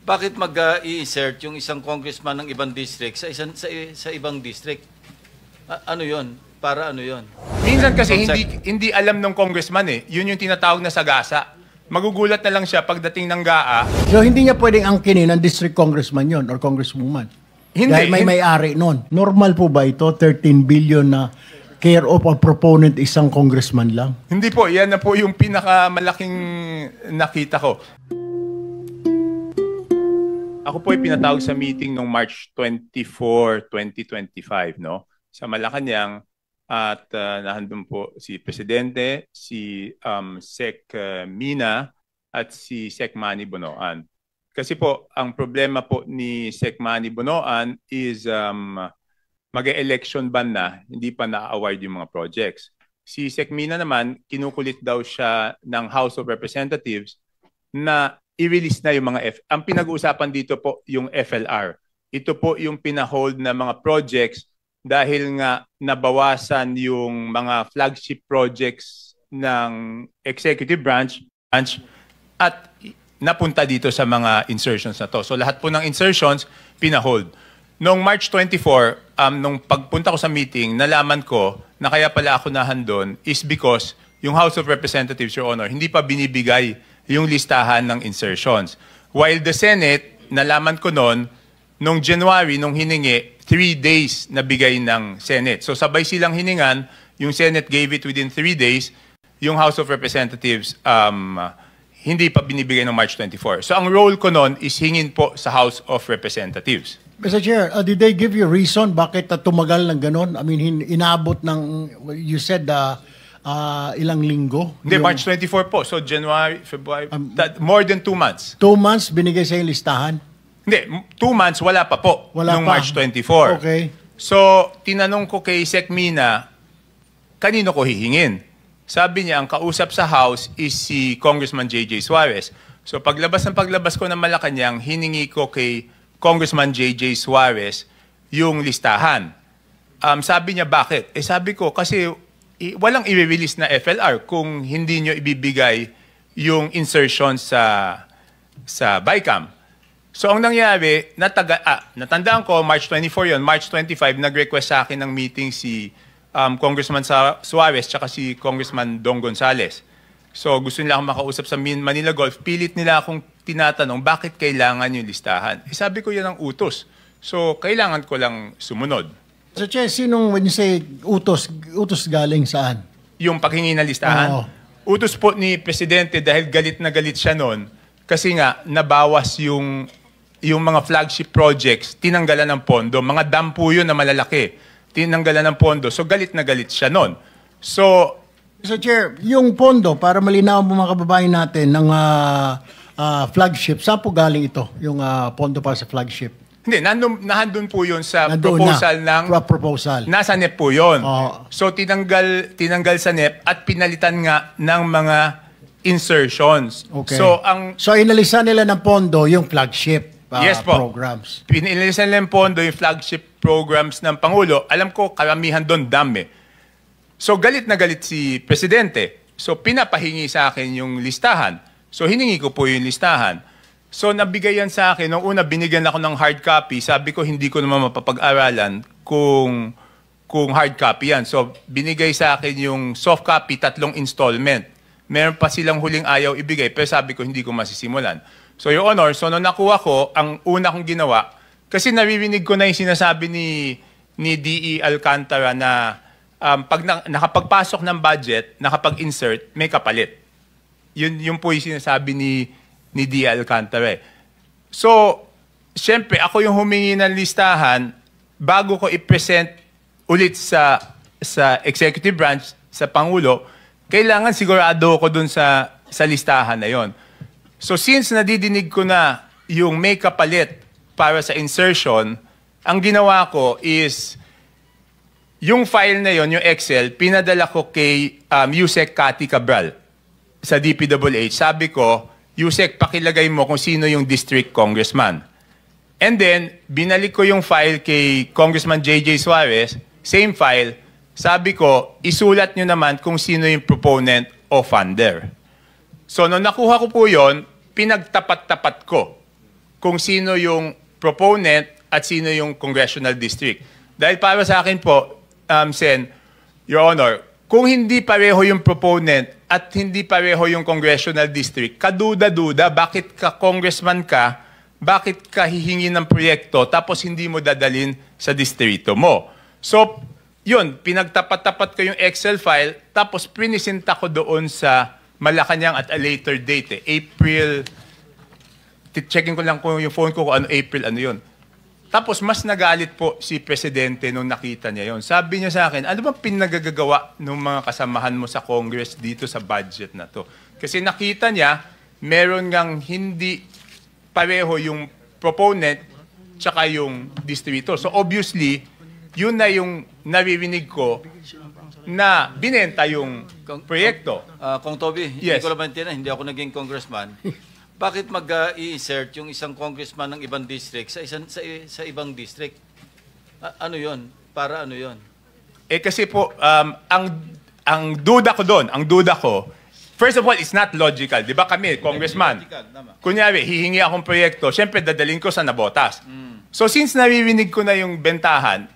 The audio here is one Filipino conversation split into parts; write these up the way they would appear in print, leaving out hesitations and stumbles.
Bakit mag-i-insert yung isang congressman ng ibang district sa ibang district? Ano 'yon? Para ano 'yon? Minsan kasi hindi alam ng congressman eh. Yun yung tinatawag na sagasa. Magugulat na lang siya pagdating ng GAA. So hindi niya pwedeng angkinin ng district congressman yon or congresswoman? Hindi. Dahil may-ari nun. Normal po ba ito? 13 billion na care of a proponent isang congressman lang? Hindi po. Yan na po yung pinakamalaking nakita ko. Ako po ay pinatawag sa meeting noong March 24, 2025, no? Sa Malacanang. At nahandun po si Presidente, si Sec Mina at si Sec Manny Bonoan. Kasi po, ang problema po ni Sec Manny Bonoan is mag-e-election ban na, hindi pa na-award yung mga projects. Si Sec Mina naman, kinukulit daw siya ng House of Representatives na i-release na yung mga ang pinag-uusapan dito po yung FLR. Ito po yung pinahold na mga projects dahil nga nabawasan yung mga flagship projects ng executive branch at napunta dito sa mga insertions na to. So lahat po ng insertions, pinahold. Noong March 24, nung pagpunta ko sa meeting, nalaman ko na kaya pala ako nahandon is because yung House of Representatives, Your Honor, hindi pa binibigay yung listahan ng insertions. While the Senate, nalaman ko noon, noong January, nung hiningi, 3 days na bigay ng Senate. So sabay silang hiningan, yung Senate gave it within 3 days, yung House of Representatives hindi pa binibigay ng March 24. So ang role ko noon is hingin po sa House of Representatives. Mr. Chair, did they give you reason bakit tumagal ng ganon? I mean, inabot ng, you said, ilang linggo? Hindi, March 24 po. So January, February, more than 2 months. 2 months binigay sa yung listahan? Hindi, 2 months wala pa po. Wala nung pa. March 24. Okay. So, tinanong ko kay Sec Mina, kanino ko hihingin? Sabi niya, ang kausap sa House is si Congressman J.J. Suarez. So, paglabas ko ng Malacanang, hiningi ko kay Congressman J.J. Suarez yung listahan. Sabi niya, bakit? Sabi ko, kasi walang i-release na FLR kung hindi nyo ibibigay yung insertion sa BICAM. So ang nangyari, natandaan ko, March 24 yon, March 25, nag-request sa akin ng meeting si Congressman Suarez tsaka si Congressman Dong Gonzales. So gusto nila akong makausap sa Manila Golf. Pilit nila akong tinatanong, bakit kailangan yung listahan? Sabi ko, yan ang utos. So kailangan ko lang sumunod. So, Che, when you say utos galing saan? Yung paghingi ng listahan? Utos po ni Presidente dahil galit na galit siya noon. Kasi nga, nabawas yung mga flagship projects, tinanggalan ng pondo. Mga dam po yun na malalaki. Tinanggalan ng pondo. So, galit na galit siya noon. So, Mr. Chair, yung pondo, para malinaw mo mga kababayan natin ng flagship, saan po galing ito? Yung pondo para sa flagship? Hindi, nahandun po yun sa proposal ng... Proposal. Nasa NEP po yun. So, tinanggal sa NEP at pinalitan nga ng mga insertions. Okay. So inalisan nila ng pondo yung flagship yes po. programs. Inalisan nila ng pondo yung flagship programs ng Pangulo. Alam ko, karamihan doon dami. So galit na galit si Presidente. So pinapahingi sa akin yung listahan. So hiningi ko po yung listahan. So nabigayan sa akin. Nung una, binigyan ako ng hard copy. Sabi ko, hindi ko naman mapapag-aralan kung hard copy yan. So binigay sa akin yung soft copy, 3 installment. Meron pa silang huling ayaw ibigay, pero sabi ko, hindi ko masisimulan. So, Your Honor, so nung nakuha ko, ang una kong ginawa, kasi naririnig ko na yung sinasabi ni D.E. Alcantara na pag nakapagpasok ng budget, nakapag-insert, may kapalit. Yun po yung sinasabi ni D.E. Alcantara. So, siyempre, ako yung humingi ng listahan bago ko i-present ulit sa executive branch, sa Pangulo. Kailangan sigurado ko dun sa listahan na yon. So since nadidinig ko na yung may kapalit para sa insertion, ang ginawa ko is yung file na yon, yung Excel, pinadala ko kay Yusek Cathy Cabral sa DPWH. Sabi ko, Yusek, pakilagay mo kung sino yung district congressman. And then, binalik ko yung file kay Congressman J.J. Suarez, same file. Sabi ko, isulat nyo naman kung sino yung proponent o funder. So, nung nakuha ko po yon, pinagtapat-tapat ko kung sino yung proponent at sino yung congressional district. Dahil para sa akin po, Sen, Your Honor, kung hindi pareho yung proponent at hindi pareho yung congressional district, kaduda-duda, bakit ka congressman ka, bakit ka hihingi ng proyekto tapos hindi mo dadalin sa distrito mo? So, yun, pinagtapat-tapat ko yung Excel file tapos pinisinta ko doon sa Malacanang at a later date, April, checking ko lang kung yung phone ko kung ano April, ano yun. Tapos mas nagalit po si Presidente nung nakita niya yon. Sabi niya sa akin, ano bang pinagagagawa ng mga kasamahan mo sa Congress dito sa budget na to? Kasi nakita niya, meron ngang hindi pareho yung proponent tsaka yung distributor. So obviously, yun na yung naririnig ko na binenta yung proyekto. Kong Toby, Yes. hindi ko lang maintindihan, hindi ako naging congressman. Bakit mag-i-insert yung isang congressman ng ibang district sa ibang district? Ano yon? Para ano yon? Eh kasi po, ang duda ko doon, first of all, it's not logical. Di ba kami, congressman, kunyari, hihingi akong proyekto, syempre dadalhin ko sa nabotas. So since naririnig ko na yung bentahan,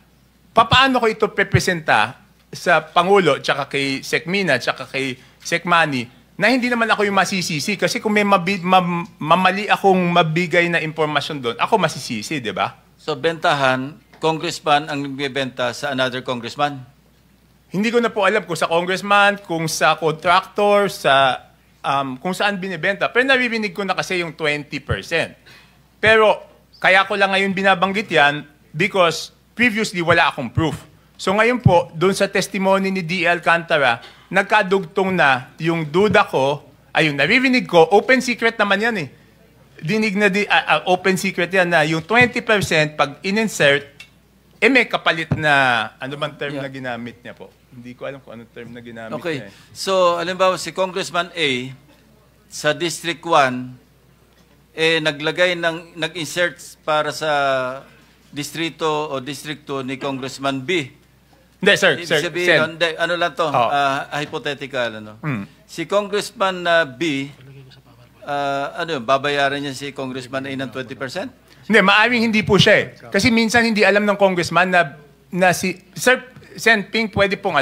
paano ko ito representa sa Pangulo, tsaka kay Sec Mina, tsaka kay Sec Manny, na hindi naman ako yung masisisi. Kasi kung may mamali akong mabigay na impormasyon doon, ako masisisi, di ba? So bentahan, congressman ang nagbebenta sa another congressman? Hindi ko na po alam kung sa congressman, kung sa contractor, sa kung saan binibenta. Pero naririnig ko na kasi yung 20%. Pero kaya ko lang ngayon binabanggit yan because previously wala akong proof. So ngayon po, doon sa testimony ni D. Alcantara, nagkadugtong na yung duda ko, yung naririnig ko, open secret naman yan eh. Dinig na open secret yan na yung 20% pag in-insert, may kapalit na, ano bang term na ginamit niya po? Hindi ko alam kung anong term na ginamit niya. Okay. So, alimbawa, si Congressman A, sa District 1, nag-insert para sa distrito o District 2 ni Congressman B. Hindi, sir. Ibig sabihin, ano lang to, hypothetical. Ano? Si Congressman B, babayaran niya si Congressman A ng 20%? Hindi, maaaring hindi po siya eh. Kasi minsan hindi alam ng congressman na si... Sir, Sen Ping, pwede pong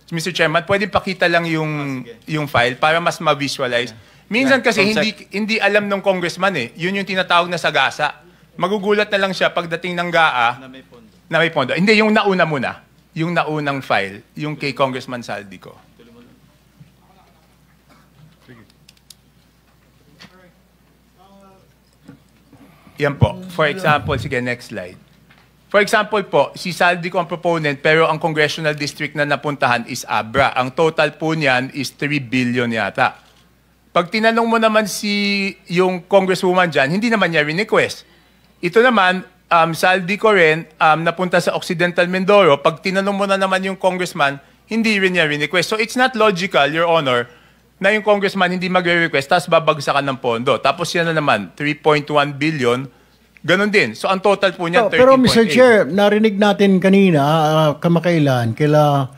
Mr. Chairman, pwede pakita lang yung file para mas ma-visualize. Minsan kasi hindi alam ng congressman eh. Yun yung tinatawag na sagasa. Magugulat na lang siya pagdating ng GAA na may pondo. Hindi, yung nauna muna. Yung naunang file, yung kay Congressman Saldico. Yan po. For example, sige, next slide. For example po, si Saldico ang proponent pero ang congressional district na napuntahan is Abra. Ang total po niyan is 3 billion yata. Pag tinanong mo naman yung congresswoman dyan, hindi naman niya request. Ito naman, Saldico rin, napunta sa Occidental Mindoro. Pag tinanong mo na naman yung congressman, hindi rin niya request. So it's not logical, Your Honor, na yung congressman hindi magre-request, tapos babagsakan ng pondo. Tapos yan na naman, 3.1 billion, ganun din. So ang total po niya, 13.8. Pero Mr. Chair, narinig natin kanina, kamakailan, kila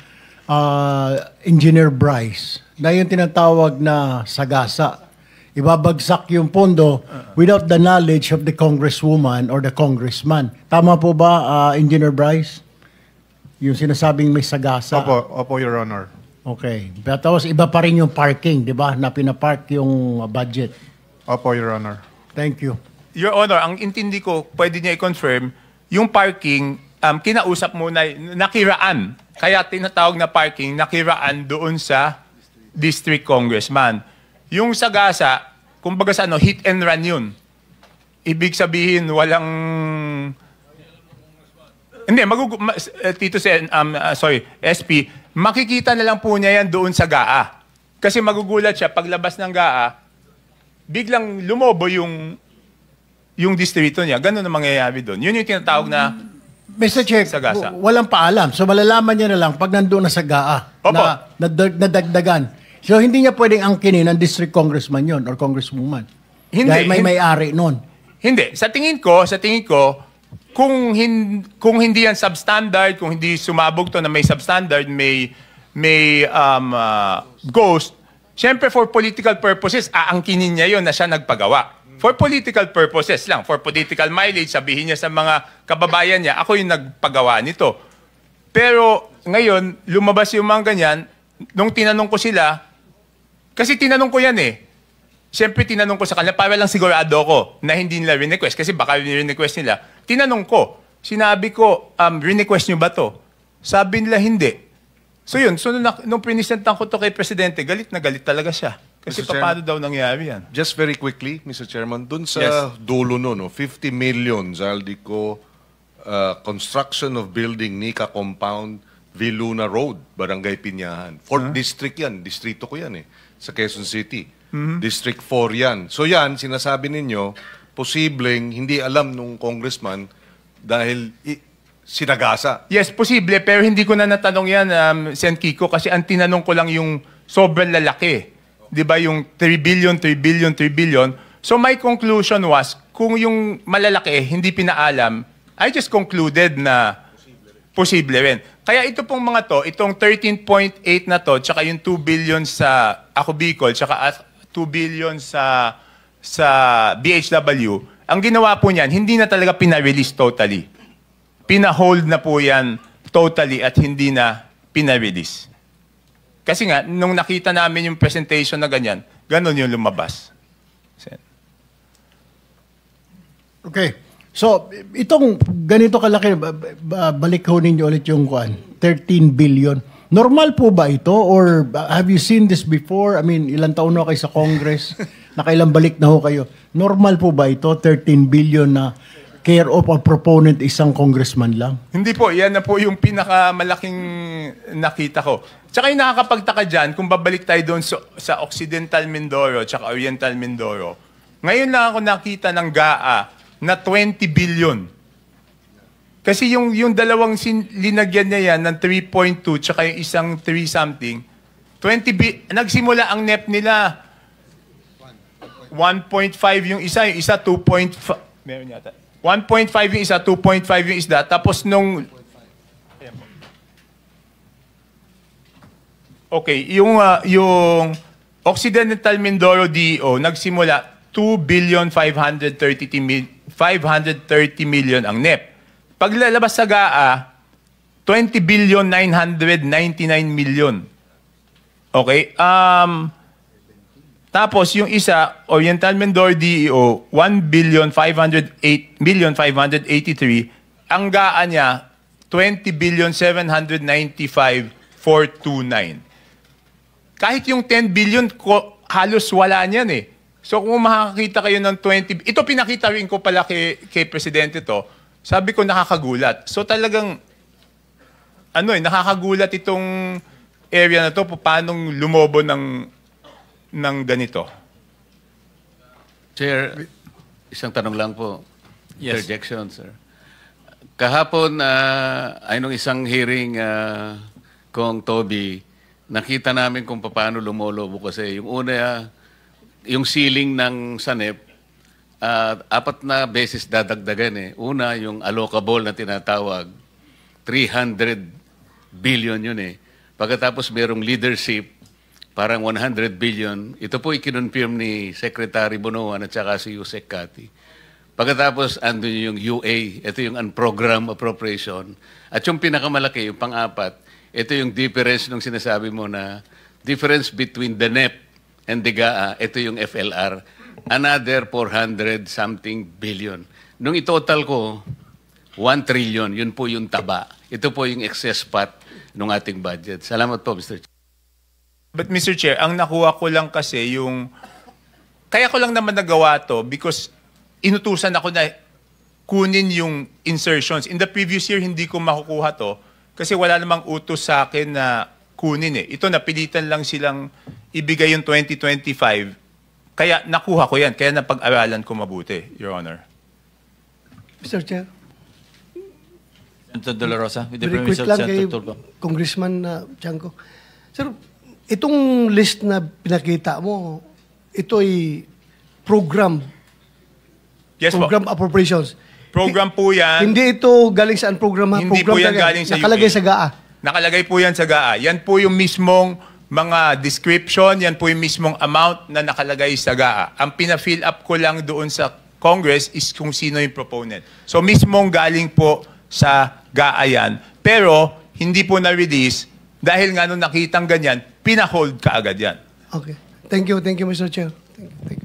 Engineer Bryce, na yung tinatawag na sagasa. Ibabagsak yung pondo without the knowledge of the congresswoman or the congressman. Tama po ba, Engineer Bryce? Yung sinasabing may sagasa. Opo, Your Honor. Okay. Pero tapos iba pa rin yung parking, di ba? Na pinapark yung budget. Opo, Your Honor. Thank you. Your Honor, ang intindi ko, pwede niya i-confirm, yung parking, kinausap muna, nakiraan. Kaya tinatawag na parking, nakiraan doon sa district congressman. Yung sagasa, kumbaga sa hit and run yun. Ibig sabihin, walang... Hindi, Tito SP, makikita na lang po niya yan doon sa GAA. Kasi magugulat siya, paglabas ng GAA, biglang lumobo yung distrito niya. Ganun ang mangyayari doon. Yun yung tinatawag na Mr. Chair, sagasa. Walang paalam. So malalaman niya na lang pag nandoon na sa GAA Opo. na nadagdagan. So hindi niya pwedeng angkinin ng district congressman yon or congresswoman. Hindi. Dahil may-ari nun. Hindi. Sa tingin ko, kung hindi yan substandard, kung hindi sumabog to na may substandard, may ghost, syempre for political purposes, aangkinin niya yon na siya nagpagawa. For political purposes lang, for political mileage, sabihin niya sa mga kababayan niya, ako yung nagpagawa nito. Pero ngayon, lumabas yung mga ganyan, nung tinanong ko sila, kasi tinanong ko yan eh. Siyempre tinanong ko sa kanila, para lang sigurado ko na hindi nila request. Kasi baka request nila. Tinanong ko, sinabi ko, request nyo ba to? Sabi nila hindi. So yun, so nung prinisentan ko to kay Presidente, galit na galit talaga siya. Kasi Mr. paano daw nangyari yan? Just very quickly, Mr. Chairman, dun sa Yes. dulo no, 50 million, Zaldico, construction of building Nika Compound, Viluna Road, Barangay Pinyahan. 4th District yan, distrito ko yan sa Quezon City. District 4 yan. So yan, sinasabi ninyo, posibleng hindi alam nung congressman dahil sinagasa. Yes, posible, pero hindi ko na natanong yan, Sen Kiko, kasi ang tinanong ko lang yung sobrang lalaki. Di ba yung 3 billion, 3 billion, 3 billion. So my conclusion was, kung yung malalaki hindi pinaalam, I just concluded na posible rin. Kaya ito pong mga to, itong 13.8 na to, tsaka yung 2 billion sa Ako Bicol, tsaka 2 billion sa BHW, ang ginawa po niyan, hindi na talaga pina-release totally. Pina-hold na po yan totally at hindi na pina-release. Kasi nga, nung nakita namin yung presentation na ganyan, ganun yung lumabas. Okay. So, itong ganito kalaki, balik ho ninyo ulit yung 13 billion. Normal po ba ito? Or have you seen this before? I mean, ilang taon na kayo sa Congress? Nakailang balik na ho kayo. Normal po ba ito? 13 billion na care of a proponent isang congressman lang? Hindi po, yan na po yung pinakamalaking nakita ko. Tsaka yung nakakapagtaka dyan, kung babalik tayo doon sa Occidental Mindoro tsaka Oriental Mindoro, ngayon lang ako nakita ng GAA na 20 billion. Kasi yung dalawang linagyan niya yan ng 3.2 tsaka yung isang 3 something, nagsimula ang NEP nila 1.5 yung isa 2.5. Meron yata. 1.5 yung isa, 2.5 yung isda. Tapos nung... Okay, yung Occidental Mindoro DO, nagsimula 2,530 million ang NEP. Paglalabas sa GAA, 20,999 million. Okay? Tapos yung isa, Oriental Mindoro DEO, 1,583. Ang GAA niya, 20,795,429. Kahit yung 10 billion, halos wala niyan eh. So kung makakita kayo ng 20, ito pinakita rin ko pala kay Presidente to, sabi ko nakakagulat. So talagang, nakakagulat itong area na to, paano lumobo ng ganito. Chair, isang tanong lang po. Yes. Interjection, sir. Kahapon, ay nung isang hearing kong Toby, nakita namin kung paano lumolobo kasi yung una, yung ceiling ng SANEP, 4 na beses dadagdagan eh. Una, yung allocable na tinatawag, 300 billion yun eh. Pagkatapos merong leadership, parang 100 billion. Ito po ikinonfirm ni Secretary Bonoan at saka si Yusek Kati. Pagkatapos, andun yung UA, ito yung unprogrammed appropriation. At yung pinakamalaki, yung pang-4, ito yung difference nung sinasabi mo na difference between the NEP and the GAA, ito yung FLR. Another 400-something billion. Nung itotal ko, 1 trillion, yun po yung taba. Ito po yung excess pot ng ating budget. Salamat po, Mr. Chair. But Mr. Chair, ang nakuha ko lang kasi yung... Kaya ko lang naman nagawa to because inutusan ako na kunin yung insertions. In the previous year, hindi ko makukuha to kasi wala namang utos sa akin na kunin eh. Ito, napilitan lang silang ibigay yung 2025. Kaya nakuha ko yan. Kaya napag-aralan ko mabuti, Your Honor. Mr. Chair, Senator De La Rosa, with the very permission quick of lang kay Senator Tulfo. Congressman Chanco. Sir, itong list na pinakita mo, ito ay program Yes po. program appropriations. Program po yan. Hindi ito galing sa program. Hindi program po yan talaga. galing sa Nakalagay UP. sa GAA. Nakalagay po yan sa GAA. Yan po yung mismong mga description, yan po yung mismong amount na nakalagay sa GAA. Ang pina-fill up ko lang doon sa Congress is kung sino yung proponent. So mismong galing po sa GAA yan. Pero hindi po na-release dahil nga nung nakitang ganyan, pina-hold ka agad yan. Okay. Thank you, Mr. Chair. Thank you.